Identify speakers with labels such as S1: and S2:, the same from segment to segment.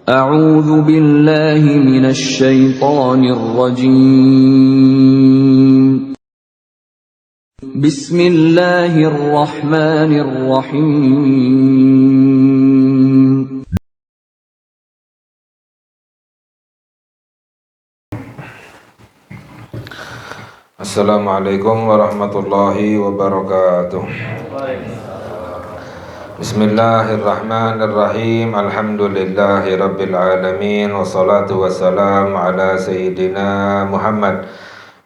S1: أعوذ بالله من الشيطان الرجيم. بسم الله الرحمن الرحيم.
S2: Assalamualaikum warahmatullahi wabarakatuh. Bismillahirrahmanirrahim. Alhamdulillahi rabbil alamin. Wassalatu wassalamu ala sayyidina Muhammad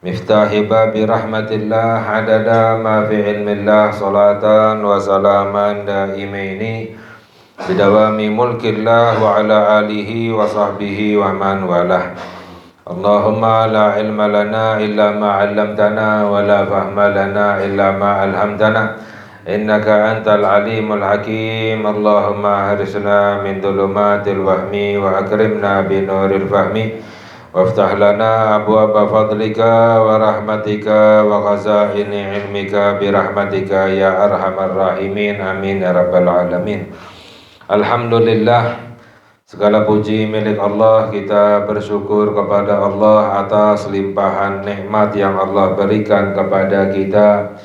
S2: miftahi babi rahmatillah adada ma fi ilmillah. Salatan wa salaman daimaini bidawami mulkillah wa ala alihi wa sahbihi wa man walah. Allahumma la ilma lana illa ma 'allamtana wa la fahma lana illa ma 'allamtana innaka antal alimul hakim. Allahumma harisna min dhulumatil wahmi wa akrimna bi nuril fahmi waftah lana abwaaba fadlika wa rahmatika wa khazaini ilmika bi rahmatika ya arhamar rahimin. Amin ya rabbal alamin. Alhamdulillah, segala puji milik Allah. Kita bersyukur kepada Allah atas limpahan nikmat yang Allah berikan kepada kita.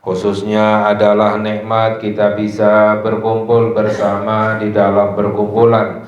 S2: Khususnya adalah nikmat kita bisa berkumpul bersama di dalam perkumpulan.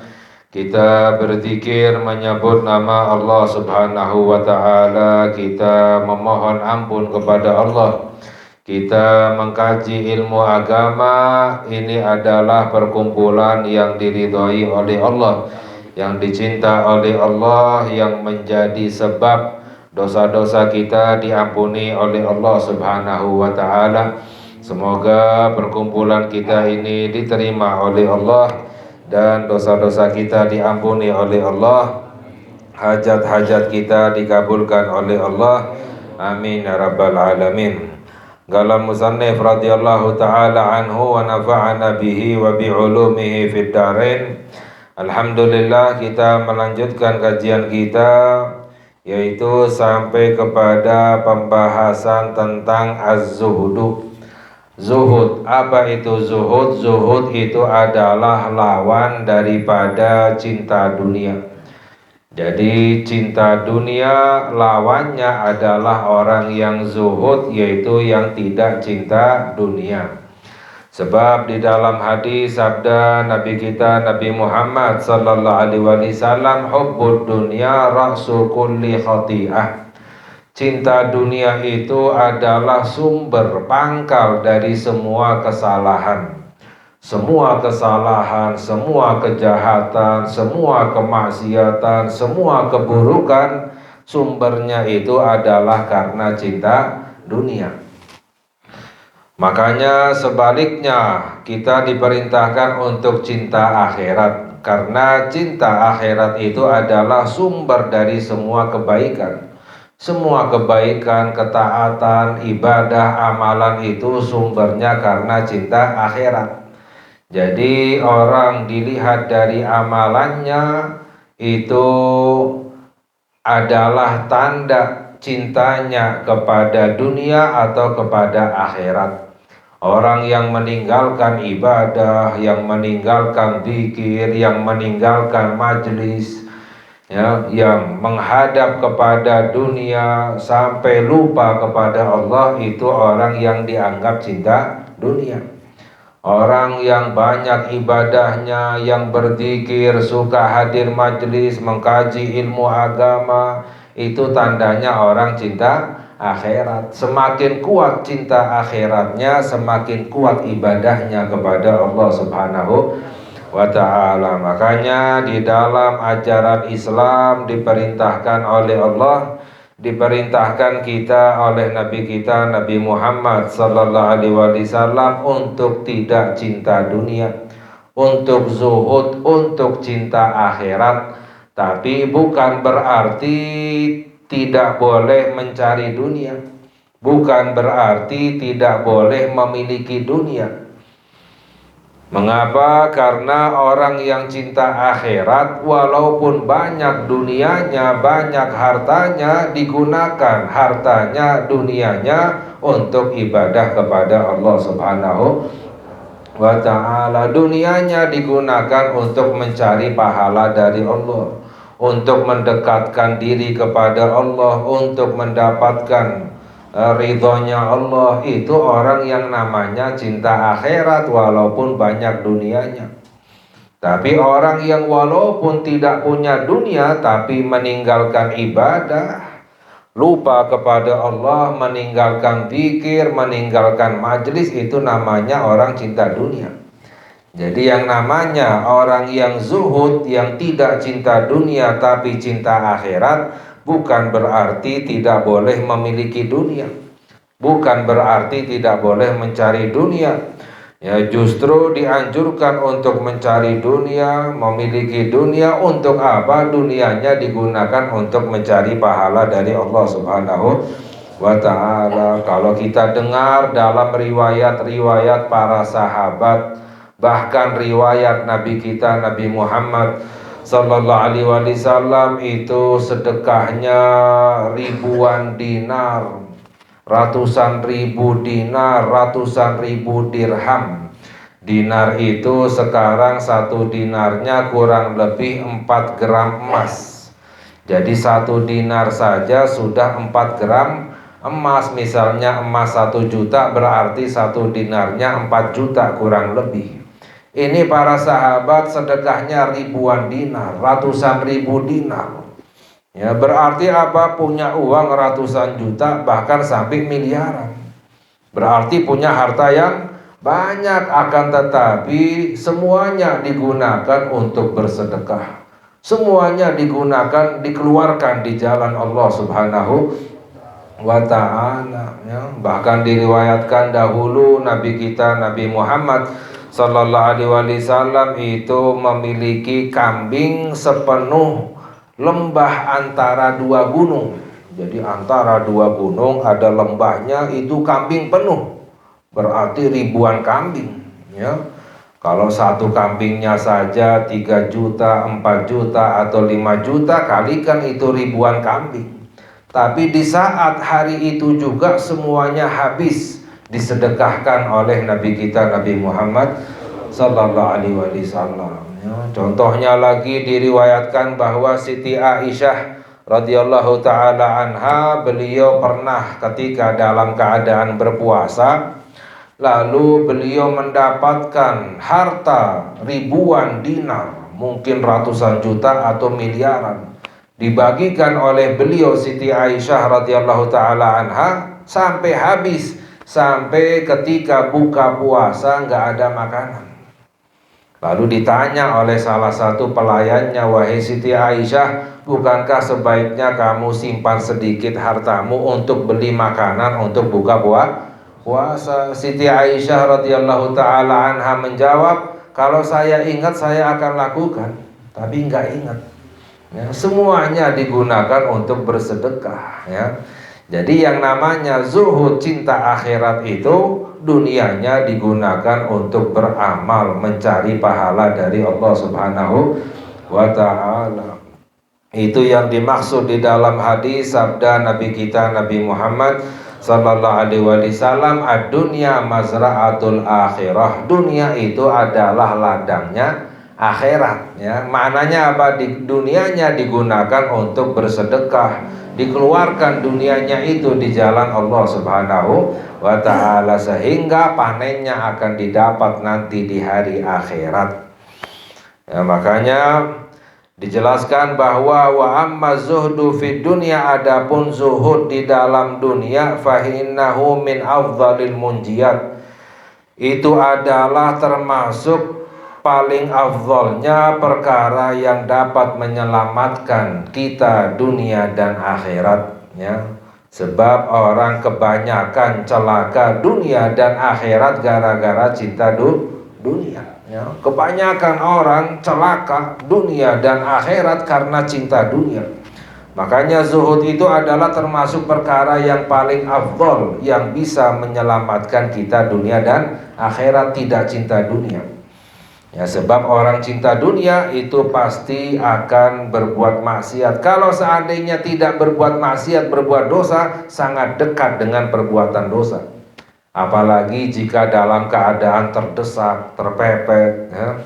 S2: Kita berzikir menyebut nama Allah Subhanahu wa ta'ala. Kita memohon ampun kepada Allah. Kita mengkaji ilmu agama. Ini adalah perkumpulan yang diridhoi oleh Allah, yang dicinta oleh Allah, yang menjadi sebab dosa-dosa kita diampuni oleh Allah Subhanahu wa ta'ala. Semoga perkumpulan kita ini diterima oleh Allah dan dosa-dosa kita diampuni oleh Allah. Hajat-hajat kita dikabulkan oleh Allah. Amin ya rabbal alamin. Qala musannif radhiyallahu ta'ala anhu wa nafa'ana bihi wa bi'ulumihi fid dharain. Alhamdulillah, kita melanjutkan kajian kita, yaitu sampai kepada pembahasan tentang az-zuhdu. Zuhud, apa itu zuhud? Zuhud itu adalah lawan daripada cinta dunia. Jadi cinta dunia lawannya adalah orang yang zuhud, yaitu yang tidak cinta dunia. Sebab di dalam hadis sabda Nabi kita Nabi Muhammad sallallahu alaihi wasallam, hubbud dunya ra'su kulli khati'ah. Cinta dunia itu adalah sumber pangkal dari semua kesalahan. Semua kesalahan, semua kejahatan, semua kemaksiatan, semua keburukan, sumbernya itu adalah karena cinta dunia. Makanya sebaliknya, kita diperintahkan untuk cinta akhirat, karena cinta akhirat itu adalah sumber dari semua kebaikan. Semua kebaikan, ketaatan, ibadah, amalan itu sumbernya karena cinta akhirat. Jadi orang dilihat dari amalannya itu adalah tanda cintanya kepada dunia atau kepada akhirat. Orang yang meninggalkan ibadah, yang meninggalkan zikir, yang meninggalkan majlis, yang menghadap kepada dunia sampai lupa kepada Allah, itu orang yang dianggap cinta dunia. Orang yang banyak ibadahnya, yang berzikir, suka hadir majlis, mengkaji ilmu agama, itu tandanya orang cinta akhirat. Semakin kuat cinta akhiratnya, semakin kuat ibadahnya kepada Allah Subhanahu wa ta'ala. Makanya di dalam ajaran Islam diperintahkan oleh Allah, diperintahkan kita oleh Nabi kita Nabi Muhammad sallallahu alaihi wasallam untuk tidak cinta dunia, untuk zuhud, untuk cinta akhirat. Tapi bukan berarti tidak boleh mencari dunia, bukan berarti tidak boleh memiliki dunia. Mengapa? Karena orang yang cinta akhirat, walaupun banyak dunianya, banyak hartanya, digunakan hartanya, dunianya untuk ibadah kepada Allah Subhanahu wa ta'ala. Dunianya digunakan untuk mencari pahala dari Allah, untuk mendekatkan diri kepada Allah, untuk mendapatkan ridhonya Allah. Itu orang yang namanya cinta akhirat walaupun banyak dunianya. Tapi orang yang walaupun tidak punya dunia tapi meninggalkan ibadah, lupa kepada Allah, meninggalkan zikir, meninggalkan majlis, itu namanya orang cinta dunia. Jadi yang namanya orang yang zuhud, yang tidak cinta dunia tapi cinta akhirat, bukan berarti tidak boleh memiliki dunia, bukan berarti tidak boleh mencari dunia. Ya, justru dianjurkan untuk mencari dunia, memiliki dunia. Untuk apa? Dunianya digunakan untuk mencari pahala dari Allah Subhanahu wa ta'ala. Kalau kita dengar dalam riwayat-riwayat para sahabat, bahkan riwayat Nabi kita Nabi Muhammad Sallallahu Alaihi Wasallam, itu sedekahnya ribuan dinar, ratusan ribu dinar, ratusan ribu dirham. Dinar itu sekarang satu dinarnya kurang lebih 4 gram emas. Jadi satu dinar saja sudah 4 gram emas. Misalnya emas 1 juta, berarti satu dinarnya 4 juta kurang lebih. Ini para sahabat sedekahnya ribuan dinar, ratusan ribu dinar. Ya, berarti apa? Punya uang ratusan juta, bahkan sampai miliaran. Berarti punya harta yang banyak, akan tetapi semuanya digunakan untuk bersedekah. Semuanya digunakan, dikeluarkan di jalan Allah Subhanahu wa ta'ala. Ya, bahkan diriwayatkan dahulu Nabi kita Nabi Muhammad Sallallahu Alaihi Wasallam itu memiliki kambing sepenuh lembah antara 2 gunung. Jadi antara 2 gunung ada lembahnya, itu kambing penuh. Berarti ribuan kambing, ya. Kalau satu kambingnya saja 3 juta, 4 juta atau 5 juta, kalikan itu ribuan kambing. Tapi di saat hari itu juga semuanya habis disedekahkan oleh Nabi kita Nabi Muhammad Sallallahu Alaihi Wasallam. Contohnya lagi diriwayatkan bahwa Siti Aisyah radhiyallahu taala anha, beliau pernah ketika dalam keadaan berpuasa, lalu beliau mendapatkan harta ribuan dinar, mungkin ratusan juta atau miliaran, dibagikan oleh beliau Siti Aisyah radhiyallahu taala anha sampai habis, sampai ketika buka puasa nggak ada makanan. Lalu ditanya oleh salah satu pelayannya, wahai Siti Aisyah, bukankah sebaiknya kamu simpan sedikit hartamu untuk beli makanan untuk buka puasa? Siti Aisyah radhiyallahu taala anha menjawab, kalau saya ingat saya akan lakukan, tapi nggak ingat. Ya, semuanya digunakan untuk bersedekah. Ya. Jadi yang namanya zuhud, cinta akhirat itu dunianya digunakan untuk beramal, mencari pahala dari Allah Subhanahu wa ta'ala. Itu yang dimaksud di dalam hadis sabda Nabi kita Nabi Muhammad Sallallahu Alaihi Wasallam, ad-dunya mazra'atul akhirah. Dunia itu adalah ladangnya akhirat. Ya, maknanya apa? Di dunianya digunakan untuk bersedekah, dikeluarkan dunianya itu di jalan Allah Subhanahu wa ta'ala, sehingga panennya akan didapat nanti di hari akhirat. Ya, makanya dijelaskan bahwa wa amma zuhdu fid dunya, adapun zuhud di dalam dunia, fa innahu min afdhalil munjiyat, itu adalah termasuk paling afdhalnya perkara yang dapat menyelamatkan kita dunia dan akhirat. Ya. Sebab orang kebanyakan celaka dunia dan akhirat gara-gara cinta dunia. Ya. Kebanyakan orang celaka dunia dan akhirat karena cinta dunia. Makanya zuhud itu adalah termasuk perkara yang paling afdal, yang bisa menyelamatkan kita dunia dan akhirat, tidak cinta dunia. Ya, sebab orang cinta dunia itu pasti akan berbuat maksiat. Kalau seandainya tidak berbuat maksiat, berbuat dosa, sangat dekat dengan perbuatan dosa. apalagi jika dalam keadaan terdesak, terpepet, ya.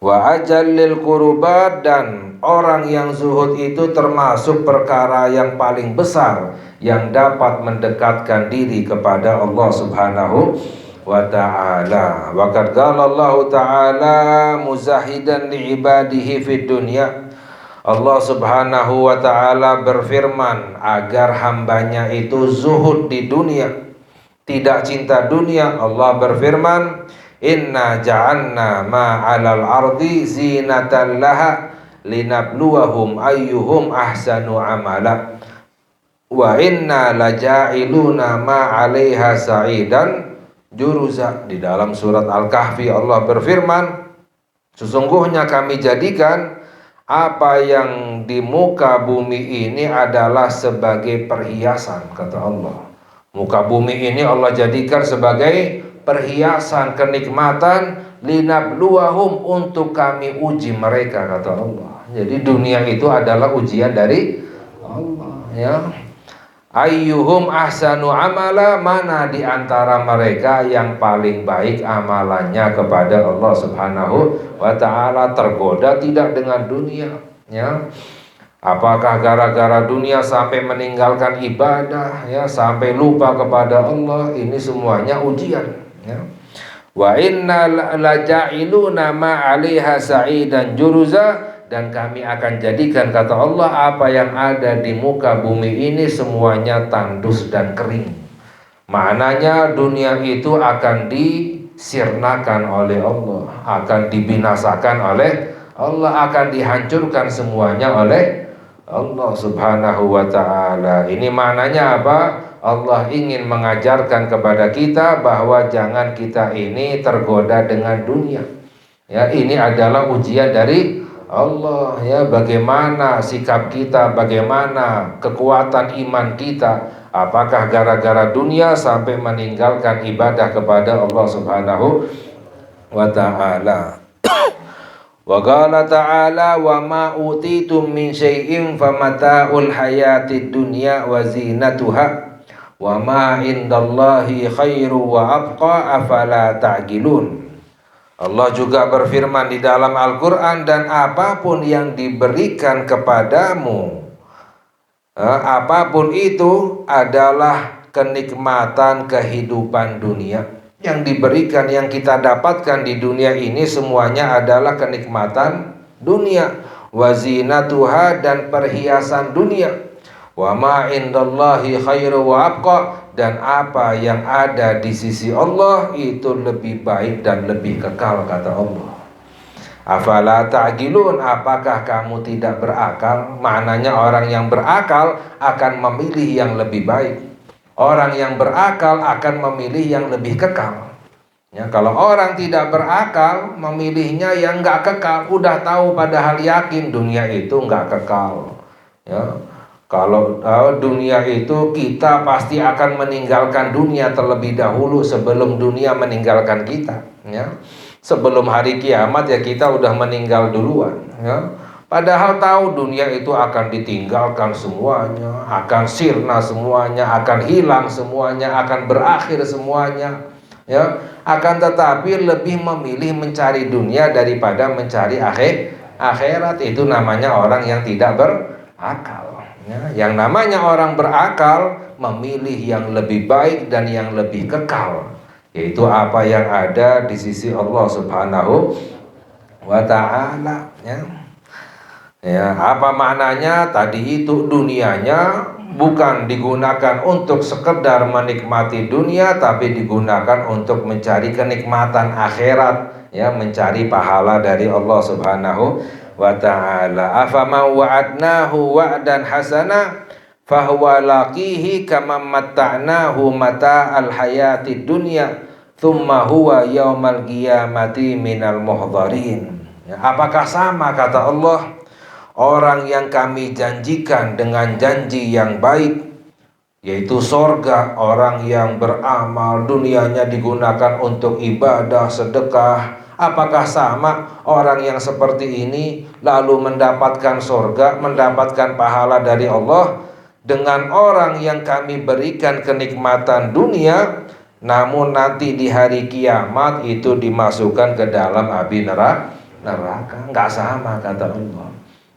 S2: Wa ajallil qurubat, dan orang yang zuhud itu termasuk perkara yang paling besar yang dapat mendekatkan diri kepada Allah Subhanahu wa ta'ala. Wa qad qala Allah ta'ala muzahidan li ibadihi fid dunya. Allah Subhanahu wa ta'ala berfirman agar hambanya itu zuhud di dunia, tidak cinta dunia. Allah berfirman, inna ja'alna ma'alal ardi zinatan laha linabluwahum ayyuhum ahsanu amala wa inna laja'iluna ma'alaiha sa'idan juruza. Di dalam surat Al-Kahfi Allah berfirman, sesungguhnya kami jadikan apa yang di muka bumi ini adalah sebagai perhiasan, kata Allah. Muka bumi ini Allah jadikan sebagai perhiasan, kenikmatan, linabluwahum, untuk kami uji mereka, kata Allah. Jadi dunia itu adalah ujian dari Allah, ya. Ayyuhum ahsanu amala, mana di antara mereka yang paling baik amalannya kepada Allah Subhanahu wa ta'ala. Tergoda tidak dengan dunia, ya. Apakah gara-gara dunia sampai meninggalkan ibadah, ya, sampai lupa kepada Allah? Ini semuanya ujian, ya. Wa inna laja'iluna ma'aliha sa'idan juruza, dan kami akan jadikan, kata Allah, apa yang ada di muka bumi ini semuanya tandus dan kering. Maknanya dunia itu akan disirnakan oleh Allah, akan dibinasakan oleh Allah, akan dihancurkan semuanya oleh Allah Subhanahu wa ta'ala. Ini maknanya apa? Allah ingin mengajarkan kepada kita bahwa jangan kita ini tergoda dengan dunia, ya. Ini adalah ujian dari Allah, ya. Bagaimana sikap kita, bagaimana kekuatan iman kita. Apakah gara-gara dunia sampai meninggalkan ibadah kepada Allah Subhanahu wa ta'ala. Wa qala ta'ala wa ma utitum min syai'in famata'ul hayatid dunya wa zinatuha wa ma indallahi khairu wa abqa afala ta'qilun. Allah juga berfirman di dalam Al-Quran, dan apapun yang diberikan kepadamu, apapun itu adalah kenikmatan kehidupan dunia. Yang diberikan, yang kita dapatkan di dunia ini semuanya adalah kenikmatan dunia. Wazinatuha, dan perhiasan dunia. Wa ma indallahi khairu wa abqa, dan apa yang ada di sisi Allah itu lebih baik dan lebih kekal, kata Allah. Afala ta'qilun, apakah kamu tidak berakal? Maknanya orang yang berakal akan memilih yang lebih baik. Orang yang berakal akan memilih yang lebih kekal, ya. Kalau orang tidak berakal, memilihnya yang nggak kekal. Udah tahu padahal yakin dunia itu nggak kekal, ya. Kalau dunia itu, kita pasti akan meninggalkan dunia terlebih dahulu sebelum dunia meninggalkan kita, ya. Sebelum hari kiamat ya kita udah meninggal duluan, ya. Padahal tahu dunia itu akan ditinggalkan semuanya, akan sirna semuanya, akan hilang semuanya, akan berakhir semuanya, ya. Akan tetapi lebih memilih mencari dunia daripada mencari akhirat. Itu namanya orang yang tidak berakal, ya. Yang namanya orang berakal memilih yang lebih baik dan yang lebih kekal, yaitu apa yang ada di sisi Allah Subhanahu wa ta'ala, ya. Ya, apa maknanya? Tadi itu dunianya bukan digunakan untuk sekedar menikmati dunia, tapi digunakan untuk mencari kenikmatan akhirat, ya, mencari pahala dari Allah Subhanahu wa ta'ala. Afama wa'adnahu wa'dan hasana fahuwa laqihi kama matta'nahu mata'al hayatid dunya thumma huwa yaumal qiyamati minal muhdharin. Ya, apakah sama, kata Allah, orang yang kami janjikan dengan janji yang baik, yaitu sorga, orang yang beramal, dunianya digunakan untuk ibadah, sedekah. Apakah sama orang yang seperti ini lalu mendapatkan sorga, mendapatkan pahala dari Allah, dengan orang yang kami berikan kenikmatan dunia, namun nanti di hari kiamat itu dimasukkan ke dalam api neraka. Nggak sama kata Allah.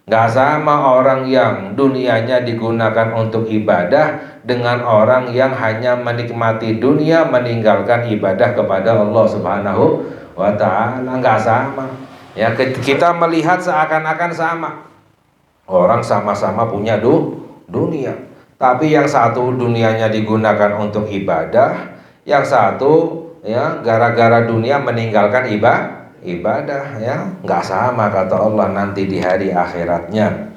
S2: Nggak sama orang yang dunianya digunakan untuk ibadah dengan orang yang hanya menikmati dunia meninggalkan ibadah kepada Allah Subhanahu wa ta'ala. Nggak sama. Ya, kita melihat seakan-akan sama. Orang sama-sama punya dunia, tapi yang satu dunianya digunakan untuk ibadah, yang satu ya gara-gara dunia meninggalkan ibadah, ya nggak sama kata Allah nanti di hari akhiratnya.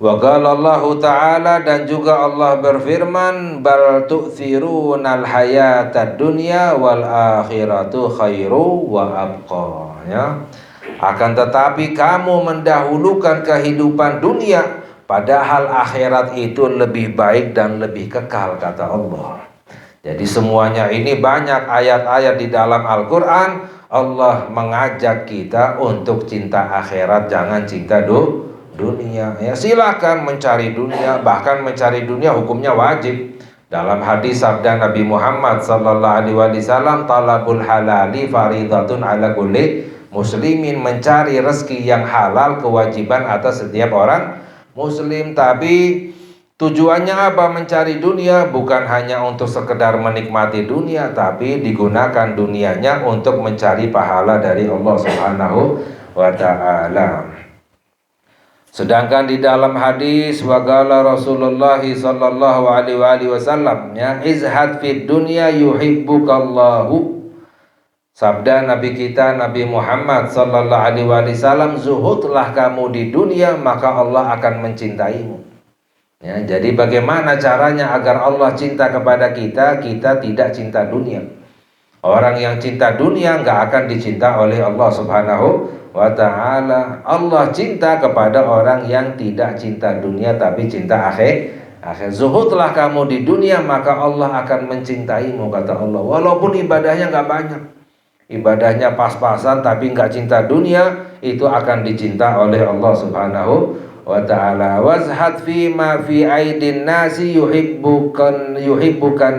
S2: Wa qala Allah Ta'ala, dan juga Allah berfirman, bal tu'thirunal hayatad dunya wal akhiratu khairu wa abqa, ya. Akan tetapi kamu mendahulukan kehidupan dunia, padahal akhirat itu lebih baik dan lebih kekal kata Allah. Jadi semuanya ini banyak ayat-ayat di dalam Al-Quran. Allah mengajak kita untuk cinta akhirat, jangan cinta dunia. Ya, silakan mencari dunia, bahkan mencari dunia hukumnya wajib. Dalam hadis sabda Nabi Muhammad sallallahu alaihi wasallam, talabul halali faridatun ala kulli muslimin, mencari rezeki yang halal kewajiban atas setiap orang muslim. Tapi tujuannya apa mencari dunia? Bukan hanya untuk sekedar menikmati dunia, tapi digunakan dunianya untuk mencari pahala dari Allah Subhanahu wa ta'ala. Sedangkan di dalam hadis waqala Rasulullah sallallahu alaihi wasallam, ya, izhad fid dunya yuhibbukallahu. Sabda Nabi kita Nabi Muhammad sallallahu alaihi wasallam, zuhudlah kamu di dunia maka Allah akan mencintaimu. Ya, jadi bagaimana caranya agar Allah cinta kepada kita? Kita tidak cinta dunia. Orang yang cinta dunia nggak akan dicinta oleh Allah Subhanahu wa ta'ala. Allah cinta kepada orang yang tidak cinta dunia tapi cinta akhir. Zuhudlah kamu di dunia maka Allah akan mencintaimu kata Allah. Walaupun ibadahnya nggak banyak, ibadahnya pas-pasan tapi nggak cinta dunia, itu akan dicinta oleh Allah Subhanahu wa ta'ala. Wazhad fi ma fi aidin nasi yuhibbukan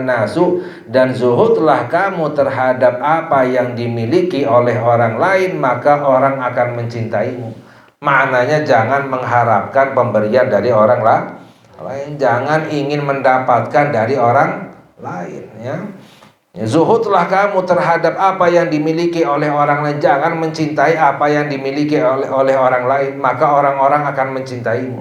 S2: nasu, dan zuhudlah kamu terhadap apa yang dimiliki oleh orang lain maka orang akan mencintaimu. Maknanya jangan mengharapkan pemberian dari orang lain, jangan ingin mendapatkan dari orang lain, ya. Zuhudlah kamu terhadap apa yang dimiliki oleh orang lain, jangan mencintai apa yang dimiliki oleh orang lain, maka orang-orang akan mencintaimu.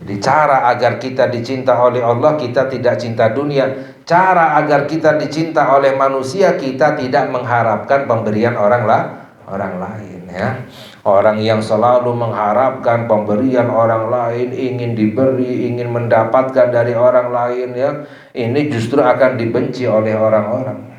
S2: Jadi cara agar kita dicinta oleh Allah, kita tidak cinta dunia. Cara agar kita dicinta oleh manusia, kita tidak mengharapkan pemberian orang lain, ya. Orang yang selalu mengharapkan pemberian orang lain, ingin diberi, ingin mendapatkan dari orang lain, ya, ini justru akan dibenci oleh orang-orang.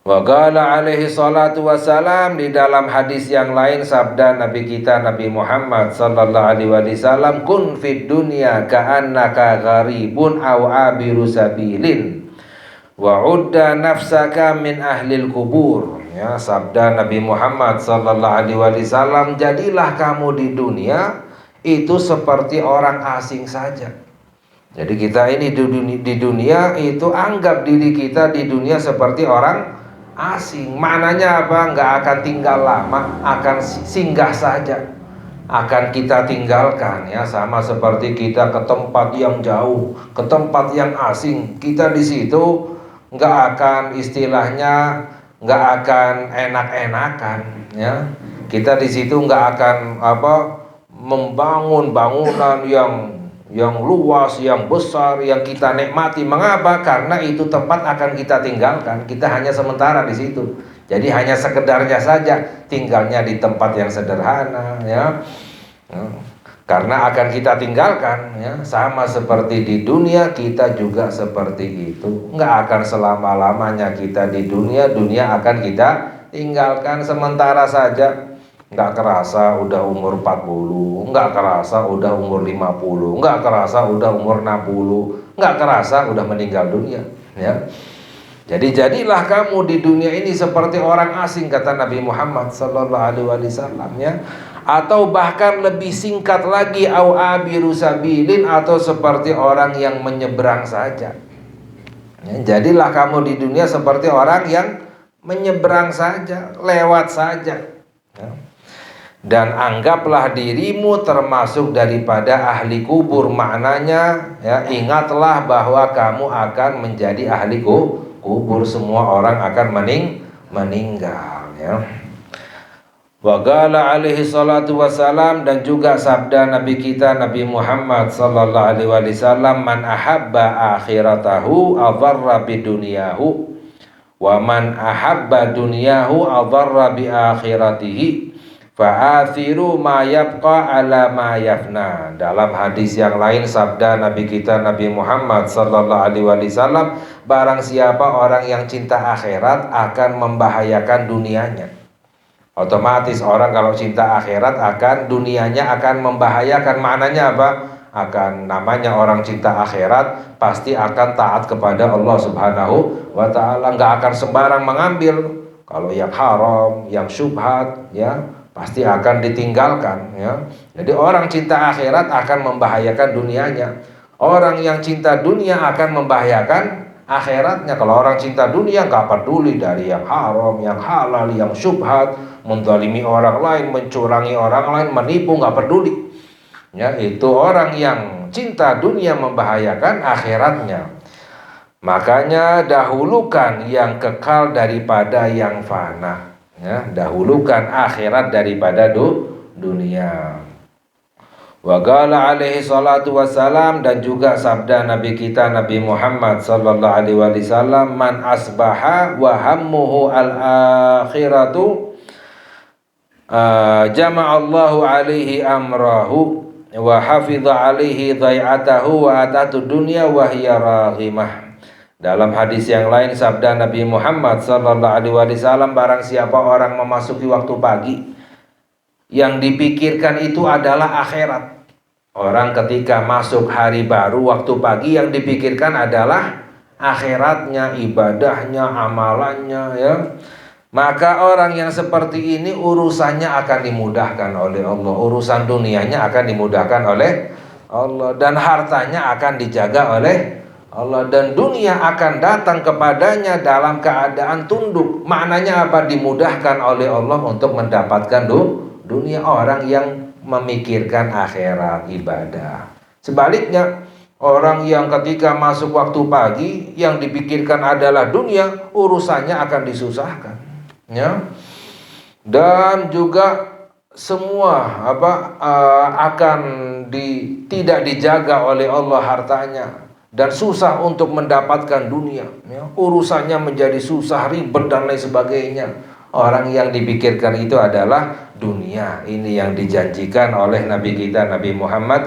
S2: Wa qala alaihi salatu wassalam, di dalam hadis yang lain sabda Nabi kita Nabi Muhammad sallallahu alaihi wasallam, kun fid dunya ka'annaka gharibun aw abiru sabilin wa udda nafsaka min ahlil kubur. Ya, sabda Nabi Muhammad sallallahu alaihi wasallam, jadilah kamu di dunia itu seperti orang asing saja. Jadi kita ini di dunia itu anggap diri kita di dunia seperti orang asing. Maknanya apa? Nggak akan tinggal lama, akan singgah saja, akan kita tinggalkan, ya. Sama seperti kita ke tempat yang jauh, ke tempat yang asing, kita di situ nggak akan, istilahnya nggak akan enak-enakan, ya. Kita di situ nggak akan membangun bangunan yang luas, yang besar, yang kita nikmati. Mengapa? Karena itu tempat akan kita tinggalkan. Kita hanya sementara di situ. Jadi hanya sekedarnya saja, tinggalnya di tempat yang sederhana, ya. Karena akan kita tinggalkan, ya. Sama seperti di dunia, kita juga seperti itu. Nggak akan selama-lamanya kita di dunia, dunia akan kita tinggalkan sementara saja. Nggak kerasa udah umur 40, nggak kerasa udah umur 50, nggak kerasa udah umur 60, nggak kerasa udah meninggal dunia, ya. Jadi jadilah kamu di dunia ini seperti orang asing kata Nabi Muhammad sallallahu alaihi wasallam, ya. Atau bahkan lebih singkat lagi, au abiru sabilin, atau seperti orang yang menyeberang saja. Ya, jadilah kamu di dunia seperti orang yang menyeberang saja, lewat saja. Ya. Dan anggaplah dirimu termasuk daripada ahli kubur. Maknanya, ya, ingatlah bahwa kamu akan menjadi ahli kubur. Semua orang akan meninggal. Ya. Wa qala alaihi salatu wassalam, dan juga sabda Nabi kita Nabi Muhammad sallallahu alaihi wasallam, man ahabba akhiratahu adarra bidunyahu wa man ahabba dunyahu adarra bi akhiratihi fa'athiru ma yabqa ala ma yafna. Dalam hadis yang lain sabda Nabi kita Nabi Muhammad sallallahu alaihi wasallam, barang siapa orang yang cinta akhirat akan membahayakan dunianya. Otomatis orang kalau cinta akhirat akan dunianya akan membahayakan. Maknanya apa? Akan, namanya orang cinta akhirat pasti akan taat kepada Allah Subhanahu wa ta'ala, nggak akan sembarang mengambil. Kalau yang haram, yang syubhat, ya pasti akan ditinggalkan, ya. Jadi orang cinta akhirat akan membahayakan dunianya. Orang yang cinta dunia akan membahayakan akhiratnya. Kalau orang cinta dunia nggak peduli dari yang haram, yang halal, yang syubhat, menzalimi orang lain, mencurangi orang lain, menipu, nggak peduli. Ya, itu orang yang cinta dunia membahayakan akhiratnya. Makanya dahulukan yang kekal daripada yang fana. Ya, dahulukan akhirat daripada dunia. Wa qala alaihi salatu wassalam, dan juga sabda Nabi kita Nabi Muhammad sallallahu alaihi wasallam, man asbaha wa hammuhu al-akhiratu jama'allahu alaihi amrahu wa hafidha alaihi dhai'atahu wa atatu dunya wa hiya raghimah. Dalam hadis yang lain sabda Nabi Muhammad sallallahu alaihi wasallam, barang siapa orang memasuki waktu pagi, yang dipikirkan itu adalah akhirat. Orang ketika masuk hari baru waktu pagi, yang dipikirkan adalah akhiratnya, ibadahnya, amalannya, ya. Maka orang yang seperti ini urusannya akan dimudahkan oleh Allah. Urusan dunianya akan dimudahkan oleh Allah, dan hartanya akan dijaga oleh Allah, dan dunia akan datang kepadanya dalam keadaan tunduk. Maknanya apa? Dimudahkan oleh Allah untuk mendapatkan dunia. Orang yang memikirkan akhirat, ibadah. Sebaliknya, orang yang ketika masuk waktu pagi, yang dipikirkan adalah dunia, urusannya akan disusahkan, ya. Dan juga semua akan tidak dijaga oleh Allah hartanya, dan susah untuk mendapatkan dunia, ya. Urusannya menjadi susah, ribet, dan lain sebagainya. Orang yang dipikirkan itu adalah dunia. Ini yang dijanjikan oleh Nabi kita Nabi Muhammad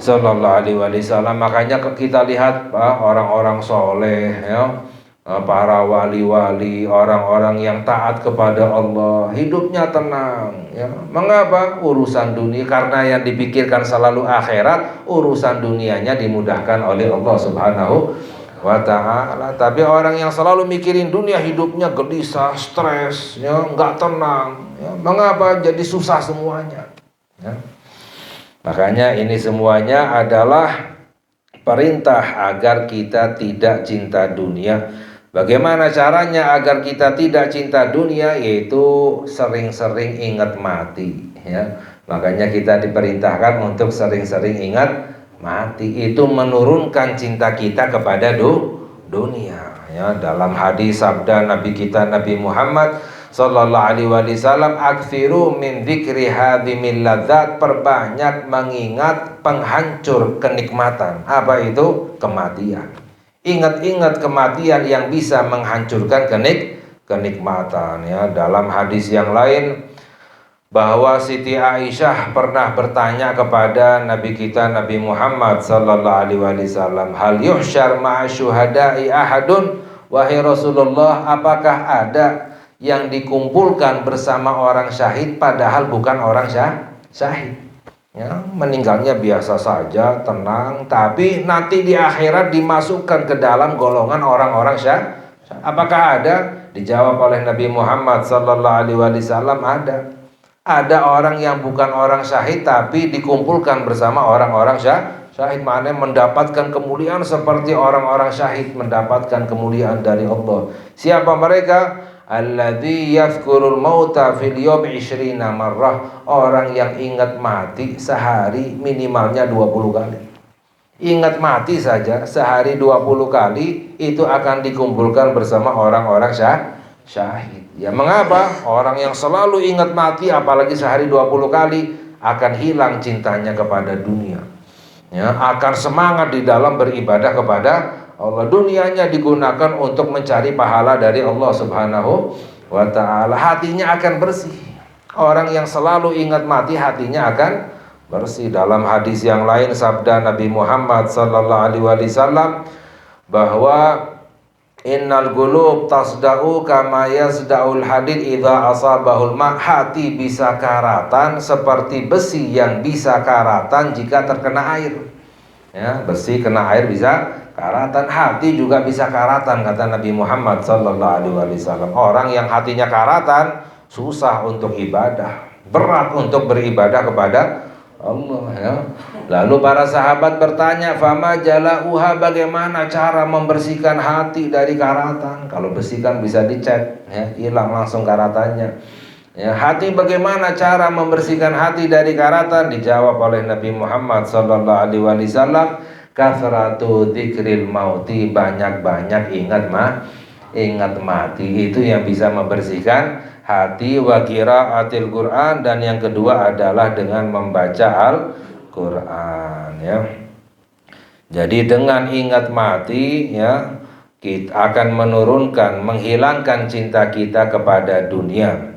S2: sallallahu alaihi wasallam. Makanya kita lihat orang-orang soleh, ya, para wali-wali, orang-orang yang taat kepada Allah, hidupnya tenang, ya. Mengapa? Urusan dunia, karena yang dipikirkan selalu akhirat, urusan dunianya dimudahkan oleh Allah Subhanahu wa ta'ala. Tapi orang yang selalu mikirin dunia, hidupnya gelisah, stres, ya, nggak tenang, ya. Mengapa? Jadi susah semuanya, ya. Makanya ini semuanya adalah perintah agar kita tidak cinta dunia. Bagaimana caranya agar kita tidak cinta dunia? Yaitu sering-sering ingat mati, ya. Makanya kita diperintahkan untuk sering-sering ingat mati. Itu menurunkan cinta kita kepada dunia, ya. Dalam hadis sabda Nabi kita Nabi Muhammad sallallahu alaihi wasallam, aktsiru min dzikri hadimil ladzat, perbanyak mengingat penghancur kenikmatan. Apa itu? Kematian. Ingat-ingat kematian yang bisa menghancurkan kenikmatan, ya. Dalam hadis yang lain bahwa Siti Aisyah pernah bertanya kepada Nabi kita Nabi Muhammad sallallahu alaihi wasallam, hal yuhsyar ma'a syuhada'i ahadun, wahai Rasulullah, apakah ada yang dikumpulkan bersama orang syahid padahal bukan orang syahid, ya, meninggalnya biasa saja, tenang, tapi nanti di akhirat dimasukkan ke dalam golongan orang-orang syahid? Apakah ada? Dijawab oleh Nabi Muhammad sallallahu alaihi wasallam, ada orang yang bukan orang syahid tapi dikumpulkan bersama orang-orang Syahid maknanya mendapatkan kemuliaan seperti orang-orang syahid mendapatkan kemuliaan dari Allah. Siapa mereka? Alladzi yadhkurul mauta fil yawm 20 marrah. Orang yang ingat mati sehari minimalnya 20 kali. Ingat mati saja sehari 20 kali itu akan dikumpulkan bersama orang-orang syahid. Ya mengapa? Orang yang selalu ingat mati apalagi sehari 20 kali akan hilang cintanya kepada dunia. Ya, akan semangat di dalam beribadah kepada Allah. Dunianya digunakan untuk mencari pahala dari Allah Subhanahu wa ta'ala. Hatinya akan bersih. Orang yang selalu ingat mati hatinya akan bersih. Dalam hadis yang lain sabda Nabi Muhammad sallallahu alaihi wasallam bahwa innal qulub tasda'u kama yasda'ul hadid idza asabahul ma. Hati bisa karatan seperti besi yang bisa karatan jika terkena air. Ya, besi kena air bisa karatan, hati juga bisa karatan kata Nabi Muhammad sallallahu alaihi wasallam. Orang yang hatinya karatan susah untuk ibadah, berat untuk beribadah kepada Allah ya. Lalu para sahabat bertanya, "Fama jalauha, bagaimana cara membersihkan hati dari karatan?" Kalau besi kan bisa dicat ya, hilang langsung karatannya. Ya, hati bagaimana cara membersihkan hati dari karatan? Dijawab oleh Nabi Muhammad sallallahu alaihi wasallam, "Kathratu dzikril mauti." Banyak-banyak ingat mati itu yang bisa membersihkan hati. Wa qiraatil Quran, dan yang kedua adalah dengan membaca Al-Quran ya. Jadi dengan ingat mati ya, kita akan menghilangkan cinta kita kepada dunia.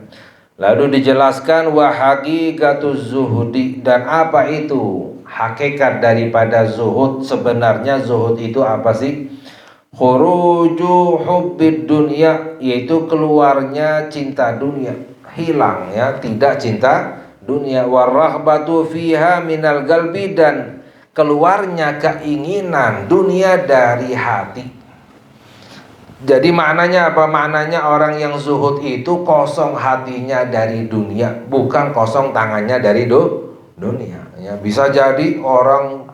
S2: Lalu dijelaskan wa haqiqatuz zuhudi, dan apa itu hakikat daripada zuhud? Sebenarnya zuhud itu apa sih? Khuruju hubbid dunya, yaitu keluarnya cinta dunia, hilang ya, tidak cinta dunia. Warahbatu fiha minal galbi, dan keluarnya keinginan dunia dari hati. Jadi maknanya apa? Maknanya orang yang zuhud itu kosong hatinya dari dunia, bukan kosong tangannya dari dunia ya. Bisa jadi orang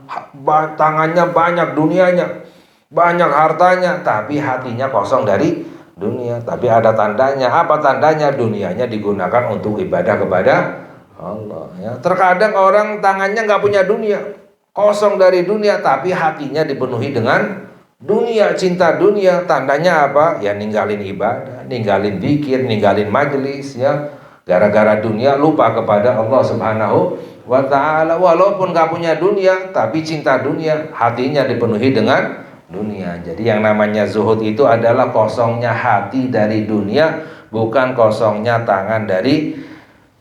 S2: tangannya banyak dunianya, banyak hartanya, tapi hatinya kosong dari dunia. Tapi ada tandanya. Apa tandanya? Dunianya digunakan untuk ibadah kepada Allah ya. Terkadang orang tangannya nggak punya dunia, kosong dari dunia, tapi hatinya dipenuhi dengan dunia, cinta dunia. Tandanya apa? Ya ninggalin ibadah, ninggalin zikir, ninggalin majelis ya. Gara-gara dunia lupa kepada Allah Subhanahu wa ta'ala. Walaupun gak punya dunia, tapi cinta dunia, hatinya dipenuhi dengan dunia. Jadi yang namanya zuhud itu adalah kosongnya hati dari dunia, bukan kosongnya tangan dari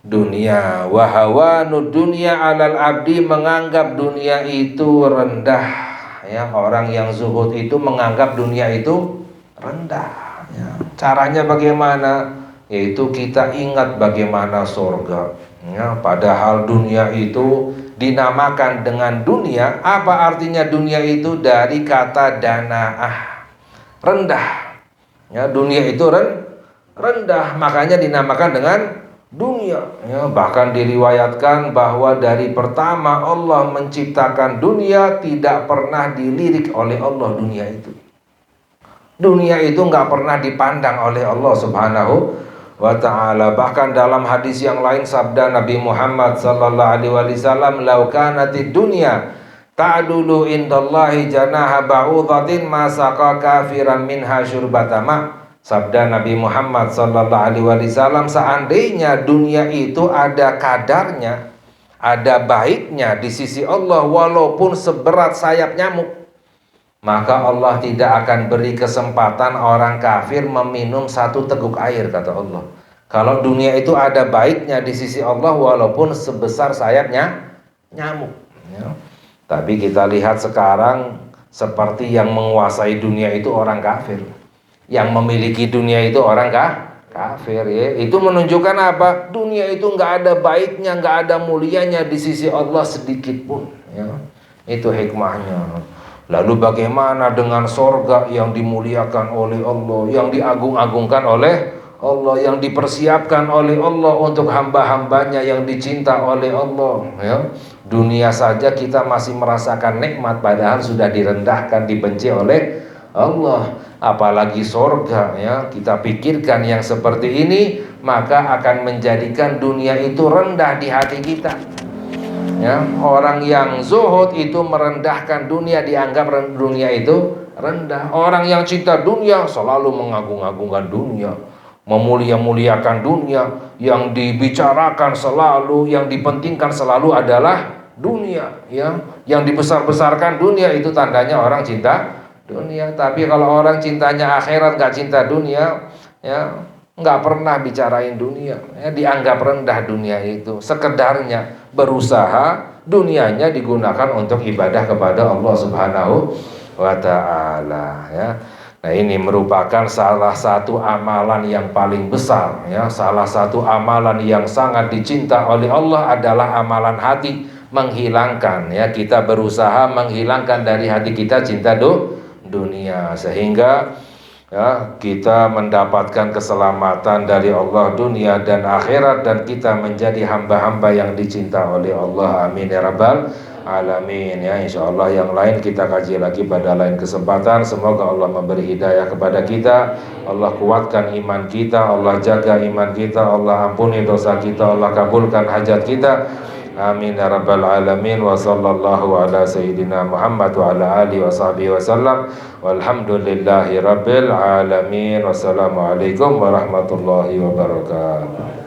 S2: dunia. Wa hawanud dunya 'alal abdi, menganggap dunia itu rendah. Ya, orang yang zuhud itu menganggap dunia itu rendah ya. Caranya bagaimana? Yaitu kita ingat bagaimana surga ya. Padahal dunia itu dinamakan dengan dunia. Apa artinya dunia itu? Dari kata dana'ah, rendah ya. Dunia itu rendah, makanya dinamakan dengan dunia ya. Bahkan diriwayatkan bahwa dari pertama Allah menciptakan dunia tidak pernah dilirik oleh Allah dunia itu. Dunia itu nggak pernah dipandang oleh Allah Subhanahu wa ta'ala. Bahkan dalam hadis yang lain sabda Nabi Muhammad sallallahu alaihi wasallam, "Lau kanatid dunya ta'dulu indallahi janaha ba'udhatin ma saqa kafiran minha syurbatama." Sabda Nabi Muhammad sallallahu alaihi wasallam, seandainya dunia itu ada kadarnya, ada baiknya di sisi Allah walaupun seberat sayap nyamuk, maka Allah tidak akan beri kesempatan orang kafir meminum satu teguk air, kata Allah. Kalau dunia itu ada baiknya di sisi Allah walaupun sebesar sayapnya nyamuk ya. Tapi kita lihat sekarang seperti yang menguasai dunia itu orang kafir. Yang memiliki dunia itu orang kafir ya. Itu menunjukkan apa? Dunia itu nggak ada baiknya, nggak ada mulianya di sisi Allah sedikit pun ya. Itu hikmahnya. Lalu bagaimana dengan sorga yang dimuliakan oleh Allah, yang diagung-agungkan oleh Allah, yang dipersiapkan oleh Allah untuk hamba-hambanya yang dicinta oleh Allah, ya. Dunia saja kita masih merasakan nikmat, padahal sudah direndahkan, dibenci oleh Allah, apalagi sorga, ya. Kita pikirkan yang seperti ini, maka akan menjadikan dunia itu rendah di hati kita, ya. Orang yang zuhud itu merendahkan dunia, dianggap dunia itu rendah. Orang yang cinta dunia selalu mengagung-agungkan dunia, memulia-muliakan dunia, yang dibicarakan selalu, yang dipentingkan selalu adalah dunia, ya. Yang dibesar-besarkan dunia, itu tandanya orang cinta dunia. Tapi kalau orang cintanya akhirat, gak cinta dunia, ya, nggak pernah bicarain dunia, ya, dianggap rendah dunia itu. Sekedarnya berusaha dunianya digunakan untuk ibadah kepada Allah Subhanahu wa ta'ala, ya. Nah, ini merupakan salah satu amalan yang paling besar, ya. Salah satu amalan yang sangat dicinta oleh Allah adalah amalan hati, menghilangkan, ya, kita berusaha menghilangkan dari hati kita cinta dunia, sehingga, ya, kita mendapatkan keselamatan dari Allah dunia dan akhirat, dan kita menjadi hamba-hamba yang dicinta oleh Allah. Amin ya rabbal alamin, ya. Insyaallah yang lain kita kaji lagi pada lain kesempatan. Semoga Allah memberi hidayah kepada kita, Allah kuatkan iman kita, Allah jaga iman kita, Allah ampuni dosa kita, Allah kabulkan hajat kita. Amin ya rabbal alamin. Wa sallallahu ala sayyidina Muhammad wa ala alihi wa sahbihi wasallam. Walhamdulillahi rabbil alamin. Wassalamualaikum warahmatullahi wabarakatuh.